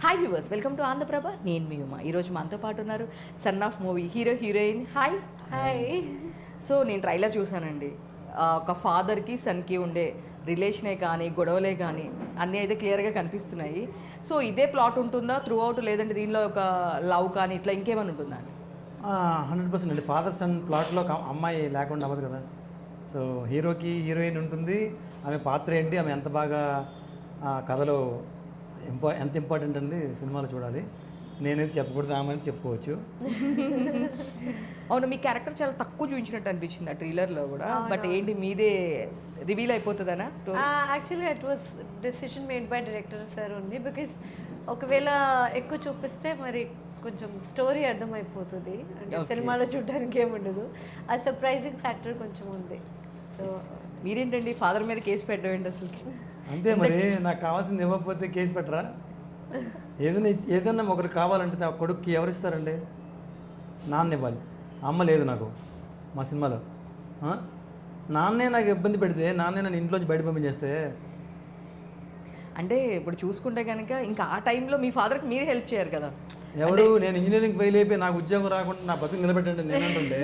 Hi viewers, welcome to Andhra Prabha. నేను మీ ఉమా. ఈరోజు మనతో పాటు ఉన్నారు son of movie hero heroine. Hi hi. So నేను ట్రైలర్ చూసానండి. ఒక ఫాదర్కి సన్కి ఉండే రిలేషనే కానీ గొడవలే కానీ అన్నీ అయితే క్లియర్గా కనిపిస్తున్నాయి. సో ఇదే ప్లాట్ ఉంటుందా త్రూ అవుట్, లేదంటే దీనిలో ఒక లవ్ కానీ ఇట్లా ఇంకేమైనా ఉంటుందా? 100% అండి. ఫాదర్ సన్ ప్లాట్లో ఒక అమ్మాయి లేకుండా అవ్వదు కదా. సో హీరోకి హీరోయిన్ ఉంటుంది, ఆమె పాత్ర ఏంటి, ఆమె ఎంత బాగా కథలో ఎంత ఇంపార్టెంట్ అండి సినిమాలో చూడాలి. నేనైతే చెప్పకూడదు, ఆమె అయితే చెప్పుకోవచ్చు. అవును, మీ క్యారెక్టర్ చాలా తక్కువ చూపించినట్టు అనిపించింది ఆ ట్రైలర్లో కూడా. బట్ ఏంటి మీదే రివీల్ అయిపోతుందనా story? Actually it was decision made by director sir only, because ఒకవేళ ఎక్కువ చూపిస్తే మరి కొంచెం స్టోరీ అర్థమైపోతుంది, అంటే సినిమాలో చూడడానికి ఏముండదు. ఆ సర్ప్రైజింగ్ ఫ్యాక్టర్ కొంచెం ఉంది. సో మీరేంటండి ఫాదర్ మీద కేసు పెట్టండి అసలుకి? అంతే మరి, నాకు కావాల్సింది ఇవ్వకపోతే కేసు పెట్టరా? ఏదైనా ఒకరు కావాలంటే ఆ కొడుక్కి ఎవరిస్తారండి? నాన్న ఇవ్వాలి, అమ్మ లేదు నాకు. మా సినిమాలో నాన్నే నాకు ఇబ్బంది పెడితే, నాన్నే నన్ను ఇంట్లోంచి బయట పంపించేస్తే అంటే ఇప్పుడు చూసుకుంటే కనుక ఇంకా ఆ టైంలో మీ ఫాదర్కి మీరు హెల్ప్ చేయరు కదా. ఎవరు? నేను ఇంజనీరింగ్ ఫెయిల్ అయిపోయి నాకు ఉద్యోగం రాకుండా నా బతుకు నిలబెట్టండి నేనంటుంటే,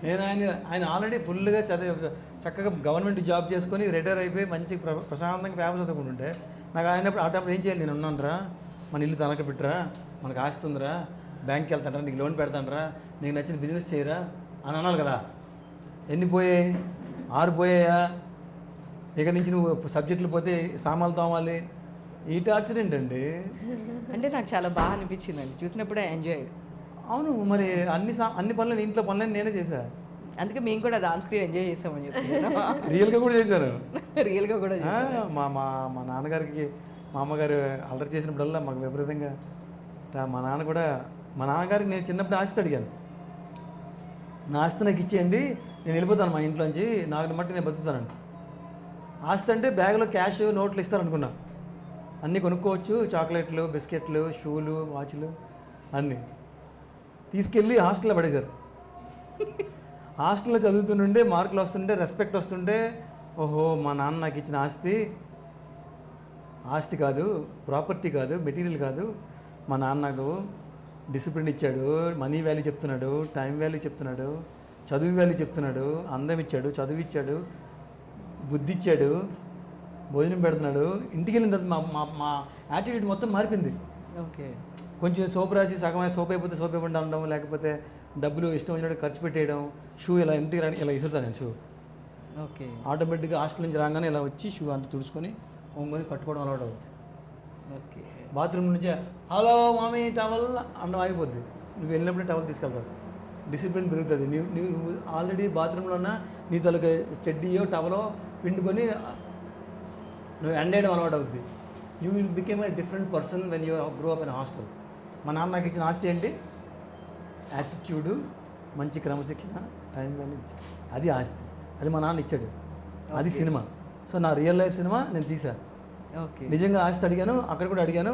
నేను ఆయన ఆల్రెడీ ఫుల్గా చక్కగా గవర్నమెంట్ జాబ్ చేసుకొని రిటైర్ అయిపోయి మంచి ప్రశాంతంగా పేపర్ చదువుకుంటుంటే, నాకు ఆయనప్పుడు ఆ టైంలో ఏం చేయాలి? నేను ఉన్నానరా, మన ఇల్లు తనక పెట్టరా, మనకు ఆస్తి ఉందిరా, బ్యాంక్కి వెళ్తానరా, నీకు లోన్ పెడతానరా, నీకు నచ్చిన బిజినెస్ చేయరా అని అనాలి కదా. ఎన్ని పోయాయి? 6 పోయాయా? ఇక నుంచి నువ్వు సబ్జెక్టులు పోతే సామాన్లు తోమాలి. ఈ టార్చర్ ఏంటండి? అంటే నాకు చాలా బాగా అనిపించిందండి చూసినప్పుడే, ఎంజాయ్. అవును, మరి అన్ని పనులు ఇంట్లో పనులని నేనే చేశా. అందుకే మేము కూడా డాన్స్ స్క్రీన్ ఎంజాయ్ చేసామని చెప్తున్నాను. రియల్గా కూడా చేశాను. రియల్గా కూడా మా మా మా నాన్నగారికి మా అమ్మగారు అల్లరి చేసినప్పుడల్లా మాకు విపరీతంగా మా నాన్నగారికి నేను చిన్నప్పుడు ఆస్తి అడిగాను. నా ఆస్తి నాకు ఇచ్చేయండి, నేను వెళ్ళిపోతాను మా ఇంట్లోంచి, నాకు మట్టి నేను బతుకుతానండి. ఆస్తి అంటే బ్యాగ్లో క్యాష్ నోట్లు ఇస్తారనుకున్నా, అన్నీ కొనుక్కోవచ్చు, చాక్లెట్లు, బిస్కెట్లు, షూలు, వాచ్లు అన్నీ తీసుకెళ్ళి హాస్టల్లో పడేశారు. హాస్టల్లో చదువుతుండే మార్కులు వస్తుంటే, రెస్పెక్ట్ వస్తుంటే, ఓహో మా నాన్న నాకు ఇచ్చిన ఆస్తి కాదు, ప్రాపర్టీ కాదు, మెటీరియల్ కాదు, మా నాన్న నాకు డిసిప్లిన్ ఇచ్చాడు, మనీ వాల్యూ చెప్తున్నాడు, టైం వాల్యూ చెప్తున్నాడు, చదువు వాల్యూ చెప్తున్నాడు, అందం ఇచ్చాడు, చదువు ఇచ్చాడు, బుద్ధి ఇచ్చాడు, భోజనం పెడుతున్నాడు. ఇంటికి వెళ్ళిన తర్వాత మా యాటిట్యూడ్ మొత్తం మారిపోయింది. ఓకే, కొంచెం సోప్ రాసి సగం సోప్ అయిపోతే సోప్ ఇవ్వకుండా ఉండడం, లేకపోతే డబ్బులు ఇష్టం వచ్చినట్టు ఖర్చు పెట్టేయడం, షూ ఇలా ఇంటికి రాని ఇలా ఇసురుతాను నేను. షూ ఓకే, ఆటోమేటిక్గా హాస్టల్ నుంచి రాగానే ఇలా వచ్చి షూ అంతా తుడుచుకొని ఒంగొని కట్టుకోవడం అలవాటు అవుతుంది. ఓకే, బాత్రూమ్ నుంచి హలో మామీ టవల్ అన్నం ఆగిపోద్ది, నువ్వు వెళ్ళినప్పుడే టవల్ తీసుకెళ్తావు, డిసిప్లిన్ పెరుగుతుంది. నువ్వు ఆల్రెడీ బాత్రూంలో ఉన్న నీ తొలగ చెడ్డీయో టవలో పిండుకొని నువ్వు ఎండేయడం అలవాటు అవుద్ది. You will became a different person when you grow up in hostel. మా నాన్న నాకు ఇచ్చిన ఆస్తి ఏంటి? యాటిట్యూడు, మంచి క్రమశిక్షణ, టైం వాల్యూ ఇచ్చాడు. అది ఆస్తి, అది మా నాన్న ఇచ్చాడు. అది సినిమా. సో నా రియల్ లైఫ్ సినిమా నేను తీశాను. ఓకే, నిజంగా ఆస్తి అడిగాను, అక్కడ కూడా అడిగాను.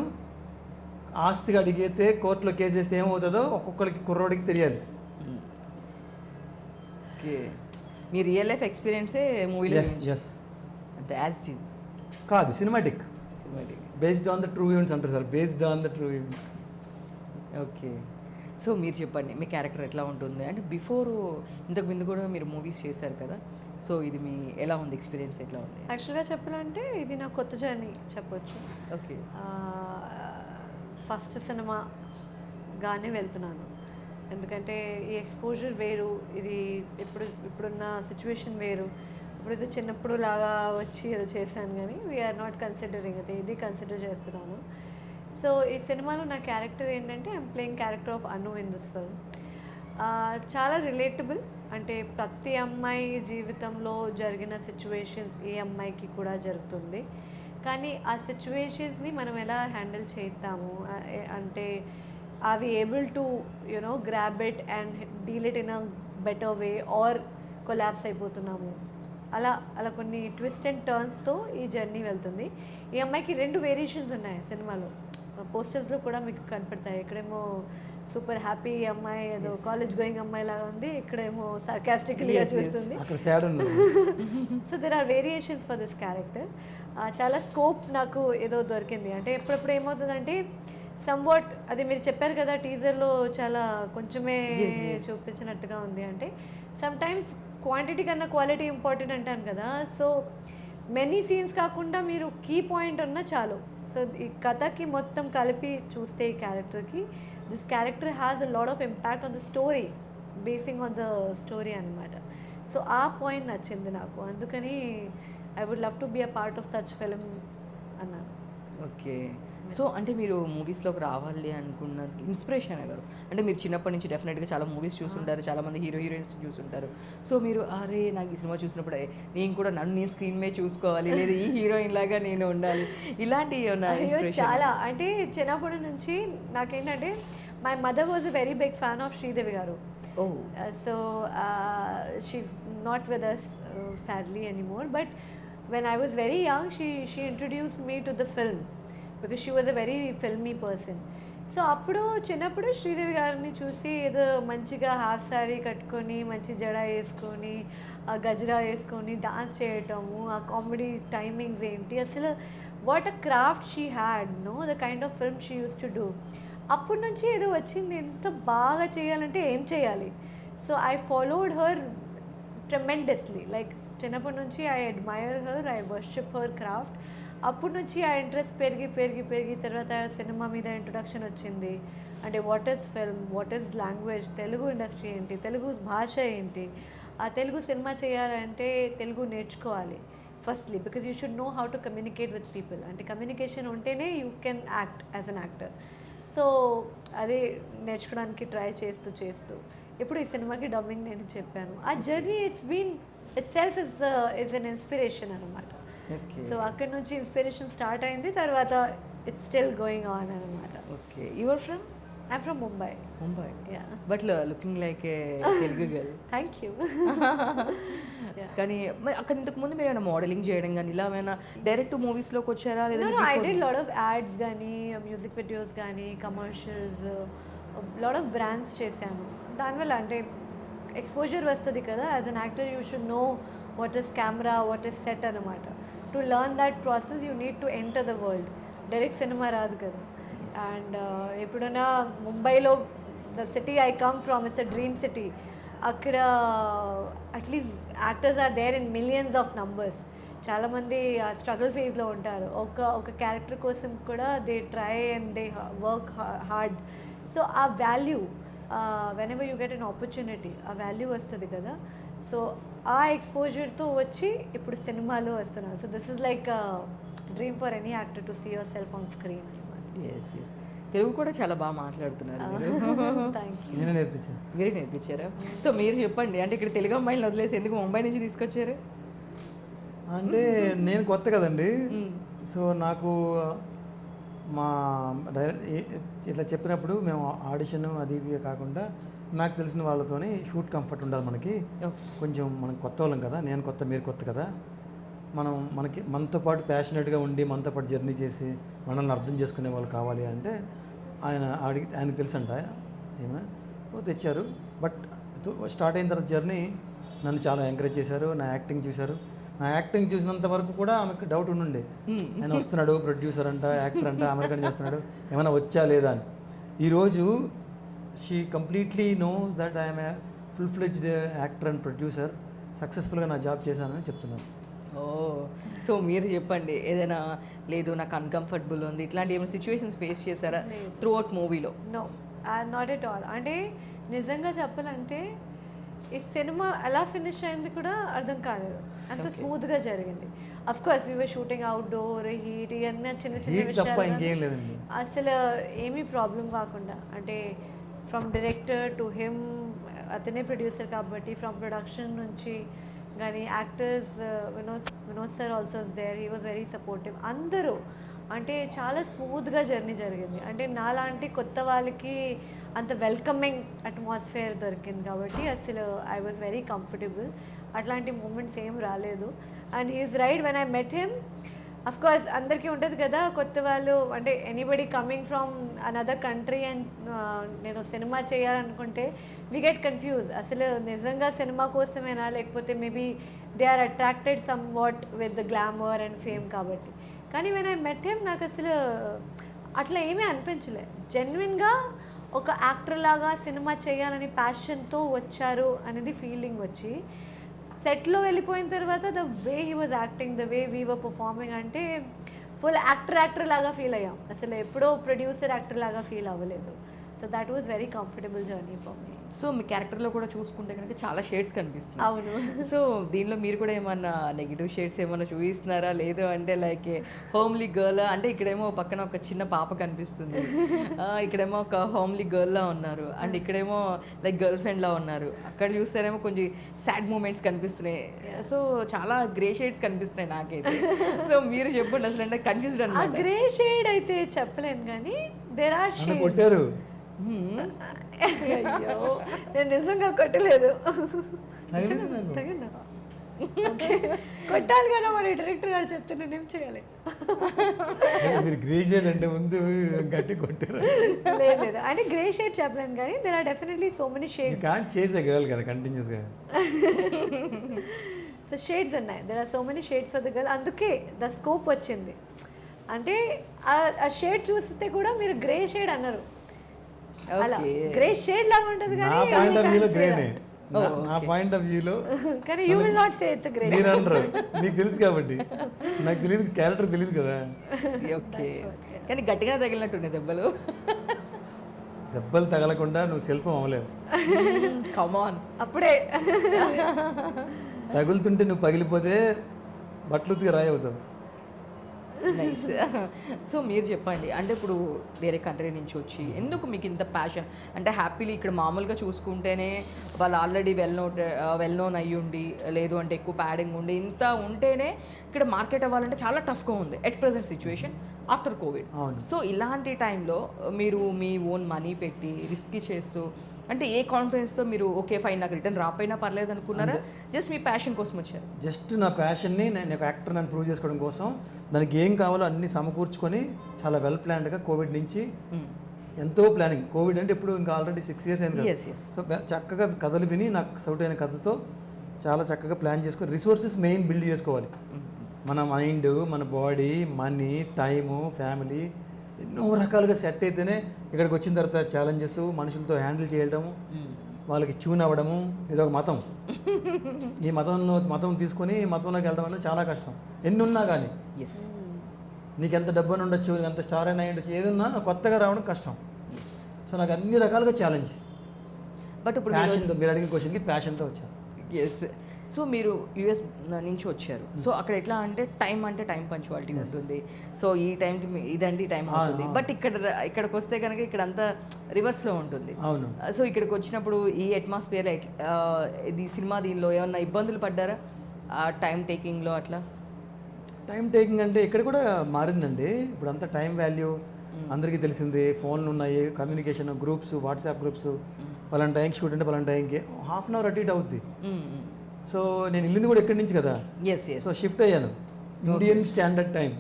ఆస్తిగా అడిగితే కోర్టులో కేసు వేస్తే ఏమవుతుందో ఒక్కొక్కరికి కుర్రోడికి తెలియాలి. ఓకే, మీ రియల్ లైఫ్ ఎక్స్పీరియన్సే మూవీలో? ఎస్. అంటే యాజ్ ఇట్ ఈజ్ కాదు, cinematic, based on the true events అంటారు sir, based on the true events. Okay, so మీరు చెప్పండి మీ క్యారెక్టర్ ఎట్లా ఉంటుంది? అంటే బిఫోర్ ఇంతకు ముందు కూడా మీరు మూవీస్ చేశారు కదా, సో ఇది మీ ఎలా ఉంది, ఎక్స్పీరియన్స్ ఎట్లా ఉంది? యాక్చువల్గా చెప్పాలంటే ఇది నా కొత్త జర్నీ చెప్పొచ్చు. ఓకే, ఫస్ట్ సినిమాగానే వెళ్తున్నాను, ఎందుకంటే ఈ ఎక్స్పోజర్ వేరు, ఇది ఇప్పుడున్న సిచ్యువేషన్ వేరు. ఇప్పుడు ఇది చిన్నప్పుడు లాగా వచ్చి ఏదో చేశాను, కానీ వీఆర్ నాట్ కన్సిడరింగ్ అది, ఇది కన్సిడర్ చేస్తున్నాను. సో ఈ సినిమాలో నా క్యారెక్టర్ ఏంటంటే I'm playing character of Anu in this film. చాలా రిలేటబుల్, అంటే ప్రతి అమ్మాయి జీవితంలో జరిగిన సిచ్యువేషన్స్ ఏ అమ్మాయికి కూడా జరుగుతుంది, కానీ ఆ సిచ్యువేషన్స్ని మనం ఎలా హ్యాండిల్ చేద్దాము, అంటే are we able to you know grab it and deal it in a better way, or collapse అయిపోతున్నాము, అలా కొన్ని ట్విస్ట్ అండ్ టర్న్స్తో ఈ జర్నీ వెళ్తుంది. ఈ అమ్మాయికి 2 వేరియేషన్స్ ఉన్నాయి సినిమాలో. పోస్టర్స్లో కూడా మీకు కనపడతాయి. ఇక్కడేమో సూపర్ హ్యాపీ అమ్మాయి, ఏదో కాలేజ్ గోయింగ్ అమ్మాయి లాగా ఉంది, ఇక్కడేమో సర్కాస్టికల్గా చూస్తుంది. అక్కడ సాడ్ ఉంది. So there are variations for this character. చాలా స్కోప్ నాకు ఏదో దొరికింది. అంటే ఎప్పుడప్పుడు ఏమవుతుందంటే సమ్వాట్ అది మీరు చెప్పారు కదా టీజర్లో చాలా కొంచెమే చూపించినట్టుగా ఉంది అంటే సమ్టైమ్స్ క్వాంటిటీ కన్నా క్వాలిటీ ఇంపార్టెంట్ అంటాను కదా. సో మెనీ సీన్స్ కాకుండా మీరు కీ పాయింట్ ఉన్నా చాలు. సో ఈ కథకి మొత్తం కలిపి చూస్తే ఈ క్యారెక్టర్కి this character has a lot of impact on the story, basing on the story అనమాట. సో ఆ పాయింట్ నచ్చింది నాకు, అందుకని I would love to be a part of such film అన్నాను. ఓకే. సో అంటే మీరు మూవీస్లోకి రావాలి అనుకున్న ఇన్స్పిరేషన్ ఎవరు? అంటే మీరు చిన్నప్పటి నుంచి డెఫినెట్గా చాలా మూవీస్ చూస్తుంటారు, చాలామంది హీరోయిన్స్ చూస్తుంటారు. సో మీరు అరే నాకు ఈ సినిమా చూసినప్పుడు నేను కూడా నేను స్క్రీన్ మీద చూసుకోవాలి, లేదా ఈ హీరోయిన్ లాగా నేను ఉండాలి, ఇలాంటివి ఏమన్నా? చాలా అంటే చిన్నప్పటి నుంచి నాకేంటంటే my mother was a very big fan of Sridevi గారు. So she's not with us sadly anymore, but when I was very young she introduced me to the film because she was a very filmy person. So అప్పుడు చిన్నప్పుడు శ్రీదేవి గారిని చూసి ఏదో మంచిగా half sari కట్టుకొని మంచి జడ వేసుకొని గజరా వేసుకొని డాన్స్ చేయటము, ఆ కామెడీ టైమింగ్స్ ఏంటి, అసలు what a craft she had, know the kind of film she use to do. అప్పటి నుంచి ఏదో వచ్చింది, ఎంత బాగా చేయాలంటే ఏం చేయాలి. So I followed her tremendously, like చిన్నప్పటి నుంచి I admire her, I worship her craft. అప్పటి నుంచి ఆ ఇంట్రెస్ట్ పెరిగి పెరిగి పెరిగి తర్వాత సినిమా మీద ఇంట్రొడక్షన్ వచ్చింది. అంటే what is film, what is language, Telugu industry ఏంటి, తెలుగు భాష ఏంటి, ఆ తెలుగు సినిమా చేయాలంటే తెలుగు నేర్చుకోవాలి firstly, because you should know how to communicate with people. అంటే కమ్యూనికేషన్ ఉంటేనే you can act as an actor. So అది నేర్చుకోవడానికి ట్రై చేస్తూ ఇప్పుడు ఈ సినిమాకి డబ్బింగ్ నేను చెప్పాను. ఆ journey itself is an inspiration అనమాట. సో అక్కడ నుంచి ఇన్స్పిరేషన్ స్టార్ట్ అయింది, తర్వాత ఇట్స్ స్టిల్ గోయింగ్ ఆన్ అనమాట. Okay. You are from? I'm from Mumbai. Yeah, but looking like a Telugu girl. Thank you. కానీ అక్కడ ఇంతకుముందు మీరు ఏమైనా మోడలింగ్ చేయడం కానీ ఇలా ఏమైనా డైరెక్ట్ మూవీస్లోకి వచ్చారా? లేదా I did lot of ads కానీ మ్యూజిక్ వీడియోస్ కానీ కమర్షియల్స్, లాట్ ఆఫ్ బ్రాండ్స్ చేశాను. దానివల్ల అంటే ఎక్స్పోజర్ వస్తుంది కదా. As an actor you should know what is camera, what is set అనమాట. To learn that process you need to enter the world. Direct సినిమా రాదు కదా. అండ్ ఎప్పుడైనా ముంబైలో the city I come from, it's a dream city. అక్కడ at least actors are there in millions of numbers. చాలామంది ఆ struggle ఫేజ్లో ఉంటారు. ఒక క్యారెక్టర్ కోసం కూడా they try and they work hard. So ఆ value whenever you get an opportunity, ఆ వాల్యూ వస్తుంది కదా. సో ఆ ఎక్స్పోజర్తో వచ్చి ఇప్పుడు సినిమాలో వస్తున్నాను. So this is like dream for any actor to see yourself on screen. Yes yes. Telugu కూడా చాలా బాగా మాట్లాడుతున్నారు మీరు. Thank you. నేనే నేర్పించాను. మీరే నేర్పించారా? సో మీరు చెప్పండి, అంటే ఇక్కడ తెలుగు అమ్మాయిని వదిలేసి ఎందుకు ముంబై నుంచి తీసుకొచ్చారు? అంటే నేను కొత్త కదండి. సో నాకు మా ఇట్లా చెప్పినప్పుడు మేము ఆడిషన్ అది ఇది కాకుండా నాకు తెలిసిన వాళ్ళతోని షూట్ కంఫర్ట్ ఉండాలి మనకి. కొంచెం మనం కొత్త వాళ్ళం కదా, నేను కొత్త మీరు కొత్త కదా, మనతో పాటు ప్యాషనెట్గా ఉండి మనతో పాటు జర్నీ చేసి మనల్ని అర్థం చేసుకునే వాళ్ళు కావాలి అంటే ఆయనకి తెలుసంట ఏమైనా తెచ్చారు. బట్ స్టార్ట్ అయిన తర్వాత జర్నీ నన్ను చాలా ఎంకరేజ్ చేశారు. నా యాక్టింగ్ చూశారు. నా యాక్టింగ్ చూసినంత వరకు కూడా ఆమెకు డౌట్ ఉండే, ఆయన వస్తున్నాడు ప్రొడ్యూసర్ అంట, యాక్టర్ అంట, అమెరికన్ చేస్తున్నాడు, ఏమైనా వచ్చా లేదా అని. ఈరోజు she completely know that I'm a full fledged actor and producer, సక్సెస్ఫుల్గా నా జాబ్ చేశానని చెప్తున్నాను. ఓ, సో మీరు చెప్పండి, ఏదైనా లేదు నాకు అన్కంఫర్టబుల్ ఉంది ఇట్లాంటి ఏమైనా సిచ్యువేషన్స్ ఫేస్ చేశారా త్రూ అవుట్ మూవీలో? No, not at all. అంటే నిజంగా చెప్పాలంటే ఈ సినిమా ఎలా ఫినిష్ అయింది కూడా అర్థం కాలేదు, అంత స్మూత్గా జరిగింది. Of course we were shooting outdoor, heat, ఇవన్నీ చిన్న చిన్న విషయాలు అసలు ఏమీ ప్రాబ్లం కాకుండా, అంటే ఫ్రమ్ డైరెక్టర్ టు హిమ్, అతనే ప్రొడ్యూసర్ కాబట్టి ఫ్రమ్ ప్రొడక్షన్ నుంచి కానీ actors, Vinod sir also is there, he was very supportive. అందరూ అంటే చాలా స్మూత్గా జర్నీ జరిగింది. అంటే నాలాంటి కొత్త వాళ్ళకి అంత వెల్కమింగ్ అట్మాస్ఫియర్ దొరికింది కాబట్టి అసలు ఐ వాజ్ వెరీ కంఫర్టబుల్. అట్లాంటి మూమెంట్స్ ఏం రాలేదు. And he is right, when I met him of course అందరికీ ఉంటుంది కదా కొత్త వాళ్ళు, అంటే anybody coming from another country and నేను సినిమా చేయాలనుకుంటే వి గెట్ కన్ఫ్యూజ్, అసలు నిజంగా సినిమా కోసమేనా లేకపోతే maybe they are attracted somewhat with the glamour and fame కాబట్టి. కానీ వెన్ ఐ మెట్ హిమ్ నాకు అసలు అట్లా ఏమీ అనిపించలే. జెన్యున్గా ఒక యాక్టర్ లాగా సినిమా చేయాలని ప్యాషన్తో వచ్చారు అనేది ఫీలింగ్ వచ్చి, సెట్లో వెళ్ళిపోయిన తర్వాత the way he was acting, the way we were performing అంటే ఫుల్ యాక్టర్ లాగా ఫీల్ అయ్యాం, అసలు ఎప్పుడో ప్రొడ్యూసర్ యాక్టర్ లాగా ఫీల్ అవ్వలేదు. So that was very comfortable journey for me. So మీ క్యారెక్టర్లో కూడా చూసుకుంటే కనుక చాలా షేడ్స్ కనిపిస్తుంది. అవును. సో దీనిలో మీరు కూడా ఏమన్నా నెగిటివ్ షేడ్స్ ఏమన్నా చూపిస్తున్నారా, లేదు అంటే లైక్ హోమ్లీ గర్ల్ అంటే ఇక్కడేమో పక్కన ఒక చిన్న పాప కనిపిస్తుంది, ఇక్కడేమో ఒక హోమ్లీ గర్ల్లా ఉన్నారు, అండ్ ఇక్కడేమో లైక్ గర్ల్ ఫ్రెండ్లా ఉన్నారు, అక్కడ చూస్తేనేమో కొంచెం సాడ్ మూమెంట్స్ కనిపిస్తున్నాయి. సో చాలా గ్రే షేడ్స్ కనిపిస్తున్నాయి నాకైతే. సో మీరు చెప్పండి అసలు, అంటే కన్ఫ్యూజ్డ్ ఆ అన్నమాట. గ్రే షేడ్ అయితే చెప్పలేను కానీ దేర్ ఆర్ షేడ్స్. కొట్టారు అయ్యో నేను నిజంగా కొట్టలేదు. తగిలింది నాకు. తగిందా? ఓకే, కొట్టాలి కదా మరి, డైరెక్టర్ గారు చెప్తే నేనేం చేయాలి? మీరు గ్రే షేడ్ అంటే ముందు గట్టి కొట్టారు. లేదు అంటే గ్రే షేడ్ చెప్పలేను కానీ there are definitely so many shades. కాంట్ చేసే గర్ల్ కదా కంటిన్యూస్గా. సో షేడ్స్ ఉన్నాయి, there are so many shades for the girl, అందుకే ద స్కోప్ వచ్చింది. అంటే ఆ షేడ్ చూస్తే కూడా మీరు గ్రే షేడ్ అన్నారు, అలా గ్రే షేడ్ లాగా ఉంటుంది నా కానీ పాయింట్ ఆఫ్ వ్యూలో గ్రేనే, నా పాయింట్ ఆఫ్ వ్యూలో కానీ you will not say it's grey. మీరు అనరు, మీకు తెలుసు కాబట్టి. నాకు తెలియదు, క్యారెక్టర్ తెలియదు కదా. ఓకే, కానీ గట్టిగా తగిలినట్టున్నాయి దెబ్బలు. దెబ్బలు తగలకుండా నువ్వు శిల్పం అవ్వలేవు. కమాన్. అప్పుడే తగులుతుంటే నువ్వు పగిలిపోతే బట్టలుతిగా రాయి అవుతావు. నైస్. సో మీరు చెప్పండి, అంటే ఇప్పుడు వేరే కంట్రీ నుంచి వచ్చి ఎందుకు మీకు ఇంత ప్యాషన్, అంటే హ్యాపీలీ ఇక్కడ మామూలుగా చూసుకుంటేనే వాళ్ళు ఆల్రెడీ వెల్ నోన్ అయ్యి ఉండి, లేదు అంటే ఎక్కువ ప్యాడింగ్ ఉండి, ఇంత ఉంటేనే ఇక్కడ మార్కెట్ అవ్వాలంటే చాలా టఫ్గా ఉంది at present situation after Covid. So ఇలాంటి టైంలో మీరు మీ ఓన్ మనీ పెట్టి రిస్క్ చేస్తూ, అంటే ఏ కాన్ఫిడెన్స్తో మీరు ఓకే ఫైన్ నాకు రిటర్న్ రాపోయినా పర్లేదు అనుకున్నారా, జస్ట్ మీ ప్యాషన్ కోసం వచ్చారు? జస్ట్ నా ప్యాషన్ని నేను ఒక యాక్టర్ నన్ను ప్రూవ్ చేసుకోవడం కోసం దానికి ఏం కావాలో అన్నీ సమకూర్చుకొని చాలా వెల్ ప్లాన్డ్గా కోవిడ్ నుంచి ఎంతో ప్లానింగ్. కోవిడ్ అంటే ఇప్పుడు ఇంకా ఆల్రెడీ 6 years అయింది కదా. సో చక్కగా కథలు విని నాకు సౌట్ అయిన కథతో చాలా చక్కగా ప్లాన్ చేసుకొని రిసోర్సెస్ మెయిన్ బిల్డ్ చేసుకోవాలి. మన మైండ్, మన బాడీ, మనీ, టైము, ఫ్యామిలీ ఎన్నో రకాలుగా సెట్ అయితేనే ఇక్కడికి వచ్చిన తర్వాత ఛాలెంజెస్, మనుషులతో హ్యాండిల్ చేయడము, వాళ్ళకి ట్యూన్ అవ్వడము. ఇది ఒక మతం. ఈ మతం తీసుకొని మతంలోకి వెళ్ళడం అనేది చాలా కష్టం. ఎన్ని ఉన్నా కానీ నీకు ఎంత డబ్బు అని ఉండొచ్చు, ఎంత స్టార్ అయినా ఉండొచ్చు, ఏదన్నా కొత్తగా రావడం కష్టం. సో నాకు అన్ని రకాలుగా ఛాలెంజ్. బట్ ఇప్పుడు ప్యాషన్తో, మీరు అడిగిన క్వశ్చన్కి ప్యాషన్తో వచ్చాను. ఎస్. సో మీరు యుఎస్ నుంచి వచ్చారు, సో అక్కడ ఎట్లా అంటే టైం పంచువాలిటీ ఉంటుంది. సో ఈ టైంకి ఇదండి టైం అవుతుంది. బట్ ఇక్కడికి వస్తే కనుక ఇక్కడ అంతా రివర్స్లో ఉంటుంది. అవును. సో ఇక్కడికి వచ్చినప్పుడు ఈ అట్మాస్ఫియర్ ఇది సినిమా దీనిలో ఏమన్నా ఇబ్బందులు పడ్డారా టైం టేకింగ్లో అట్లా? టైం టేకింగ్ అంటే ఇక్కడ కూడా మారిందండి. ఇప్పుడు అంతా టైం వాల్యూ అందరికీ తెలిసింది. ఫోన్లు ఉన్నాయి, కమ్యూనికేషన్ గ్రూప్స్, వాట్సాప్ గ్రూప్స్. పలానా టైంకి షూట్ అంటే పలానా టైంకి హాఫ్ అన్ అవర్ అటు ఇటు అవుద్ది. సో నేను వెళ్ళింది కూడా ఇక్కడి నుంచి కదా. సో షిఫ్ట్ అయ్యాను ఇండియన్ స్టాండర్డ్ టైం.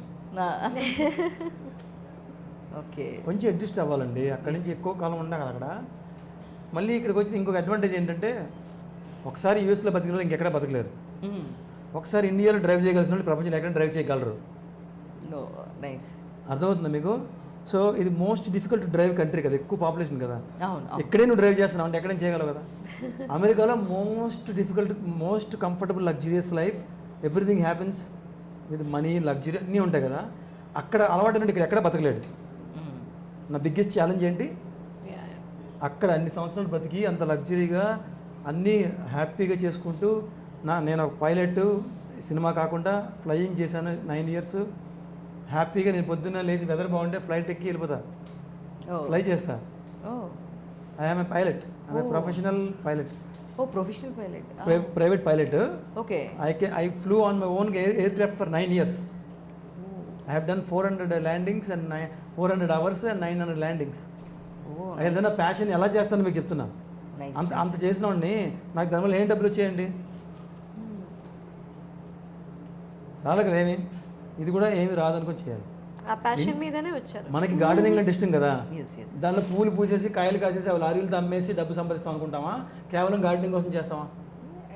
ఓకే, కొంచెం అడ్జస్ట్ అవ్వాలండి. అక్కడి నుంచి ఎక్కువ కాలం ఉండాలి అక్కడ. మళ్ళీ ఇక్కడికి వచ్చి ఇంకొక అడ్వాంటేజ్ ఏంటంటే, ఒకసారి యూఎస్లో బతికిన వాళ్ళు ఇంకెక్కడ బతకలేరు. ఒకసారి ఇండియాలో డ్రైవ్ చేయగలిసిన వాళ్ళు ప్రపంచంలో ఎక్కడ డ్రైవ్ చేయగలరు. అర్థమవుతుందా మీకు? సో ఇది మోస్ట్ డిఫికల్ట్ డ్రైవ్ కంట్రీ కదా, ఎక్కువ పాపులేషన్ కదా. ఎక్కడే నువ్వు డ్రైవ్ చేస్తున్నావు అంటే ఎక్కడైనా చేయగలవు కదా. అమెరికాలో most difficult, most comfortable luxurious life, everything happens with money, luxury అన్నీ ఉంటాయి కదా. అక్కడ అలవాటు నుండి ఇక్కడ ఎక్కడ బతకలేడు. నా బిగ్గెస్ట్ ఛాలెంజ్ ఏంటి, అక్కడ అన్ని సంవత్సరాలు బతికి అంత లగ్జరీగా అన్నీ హ్యాపీగా చేసుకుంటూ నేను ఒక పైలట్, సినిమా కాకుండా ఫ్లయింగ్ చేశాను 9 years. హ్యాపీగా నేను పొద్దున్న లేచి వెదర్ బాగుంటే ఫ్లైట్ ఎక్కి వెళ్ళిపోతా, ఫ్లై చేస్తా. I'm a pilot, I'm a professional pilot. Professional pilot, private pilot. Okay. I flew on my own aircraft for 9 years. I have done 400 landings and 400 hours and 900 landings. ఏదైనా passion ఎలా చేస్తాను మీకు చెప్తున్నా. అంత చేసిన వాడిని నాకు దానివల్ల ఏం డబ్బులు వచ్చాయండి? రాలే కదా ఏమి. ఇది కూడా ఏమి రాదనుకొని చేయాలి. ఆ ప్యాషన్ మీదనే వచ్చారు. మనకి గార్డెనింగ్ అంటే ఇష్టం కదా, ఎస్ ఎస్ దానిలో పూలు పూసేసి కాయలు కాసేసి అవి లారీలతో అమ్మేసి డబ్బు సంపాదిస్తాం అనుకుంటామా, కేవలం గార్డెనింగ్ కోసం చేస్తామా?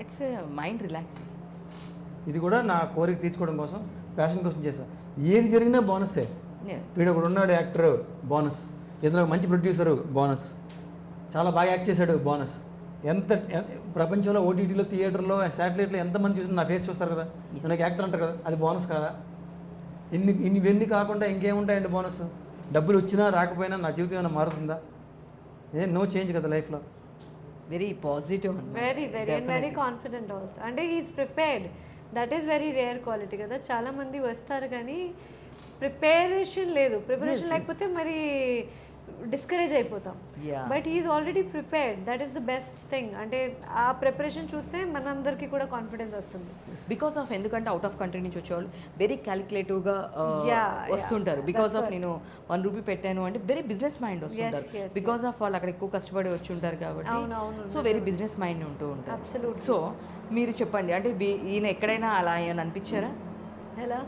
It's mind relax. ఇది కూడా నా కోరిక తీర్చుకోవడం కోసం, ప్యాషన్ కోసం చేస్తాను. ఏది జరిగినా బోనస్సే. వీడు ఒకడు ఉన్నాడు యాక్టర్, బోనస్. ఏదైనా ఒక మంచి ప్రొడ్యూసరు, బోనస్. చాలా బాగా యాక్ట్ చేశాడు, బోనస్. ప్రపంచంలో ఓటీటీలో, థియేటర్లో, శాటిలైట్లో ఎంతమంది చూసినా నా ఫేస్ చూస్తారు కదా, నాకు యాక్టర్ అంటారు కదా, అది బోనస్ కాదా? ఇవన్నీ కాకుండా ఇంకేముంటాయండి బోనస్? డబ్బులు వచ్చినా రాకపోయినా నా జీవితం ఏమైనా మారుతుందా? నో చేంజ్ కదా లైఫ్లో. Very positive. Very confident also. అంటే he is prepared. That is very rare quality కదా. చాలామంది వస్తారు కానీ ప్రిపరేషన్ లేదు. ప్రిపరేషన్ లేకపోతే మరి డిస్కరేజ్ అయిపోతాం. But he is already prepared. That is the best thing. అంటే ఆ ప్రిపరేషన్ చూస్తే మనందరికీ కూడా కాన్ఫిడెన్స్ వస్తుంది. బికాస్ ఆఫ్ ఎందుకంటే అవుట్ ఆఫ్ కంట్రీ నుంచి వచ్చేవాళ్ళు వెరీ క్యాలిక్యులేటివ్గా Yeah, వస్తుంటారు. బికాస్ ఆఫ్ నేను 1 రూపీ పెట్టాను అంటే వెరీ బిజినెస్ మైండ్ వస్తుంటారు. yes, బికాస్ ఆఫ్ వాళ్ళు అక్కడ ఎక్కువ కష్టపడి వచ్చి ఉంటారు కాబట్టి. అవును, సో వెరీ బిజినెస్ మైండ్ ఉంటూ ఉంటారు. Absolutely. సో మీరు చెప్పండి, అంటే ఈయన ఎక్కడైనా అలా ఏమైనా అనిపించారా? ఎలా?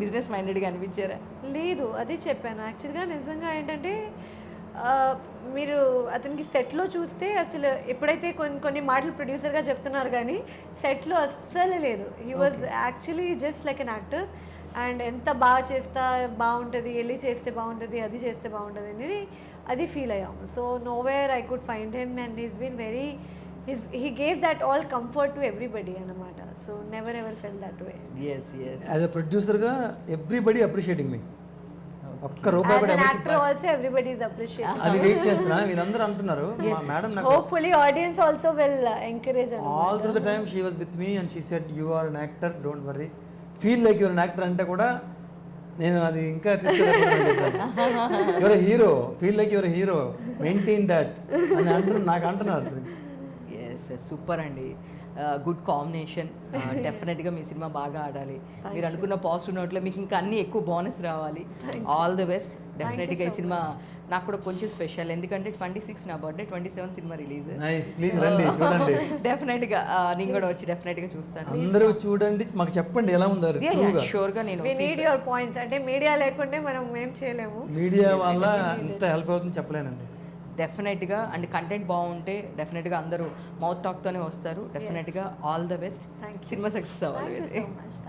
బిజినెస్ మైండెడ్గా అనిపించారా? లేదు, అది చెప్పాను. యాక్చువల్గా నిజంగా ఏంటంటే మీరు అతనికి సెట్లో చూస్తే అసలు ఎప్పుడైతే కొన్ని మాటలు ప్రొడ్యూసర్గా చెప్తున్నారు కానీ సెట్లో అస్సలు లేదు. He was actually just like an actor. And ఎంత బాగా చేస్తా బాగుంటుంది, వెళ్ళి చేస్తే బాగుంటుంది, అది చేస్తే బాగుంటుంది అని అది ఫీల్ అయ్యాము. So nowhere I could find him and he's been very he gave that all comfort to everybody అన్నమాట. So never ever fell that way. Yes yes as a ప్రొడ్యూసర్గా ఎవ్రీబడి అప్రిషియేటింగ్ మీ. ఒక్క రూపాయి As కూడా an actor also everybody is appreciating. అది wait చేస్తున్నా. వీళ్ళందరూ అంటున్నారు మా మేడం నాకు Hopefully audience also will encourage her. All through the time she was with me and she said you are an actor, don't worry, feel like your an actor అంటే కూడా నేను అది ఇంకా తీసుకెళ్ళాను. Your hero, feel like your hero, maintain that అని నాకు అంటున్నారు. Yes super అండి. Good combination. డెఫినెట్గా మీ సినిమా బాగా ఆడాలి. మీరు అనుకున్న పాజిటివ్ నోట్లో మీకు ఇంకా అన్ని ఎక్కువ బోనస్ రావాలి. All the best. డెఫినెట్గా ఈ సినిమా నాకు కూడా కొంచెం స్పెషల్, ఎందుకంటే 26 నా birthday, 27 cinema release. Nice, please రండి చూడండి. డెఫినెట్గా నేను కూడా వచ్చి డెఫినెట్గా చూస్తాను. అందరూ చూడండి, మాకు చెప్పండి ఎలా ఉందో. షూర్గా నేను We need your points. అంటే మీడియా లేకుంటే మనం ఏం చేయలేము. మీడియా వల్ల ఇంత హెల్ప్ అవుతుంది చెప్పలేనండి. డెఫినెట్గా అండ్ కంటెంట్ బాగుంటే డెఫినెట్గా అందరూ మౌత్ టాక్తోనే వస్తారు. డెఫినెట్గా all the best. Cinema success అవ్వాలి. Thank you so much.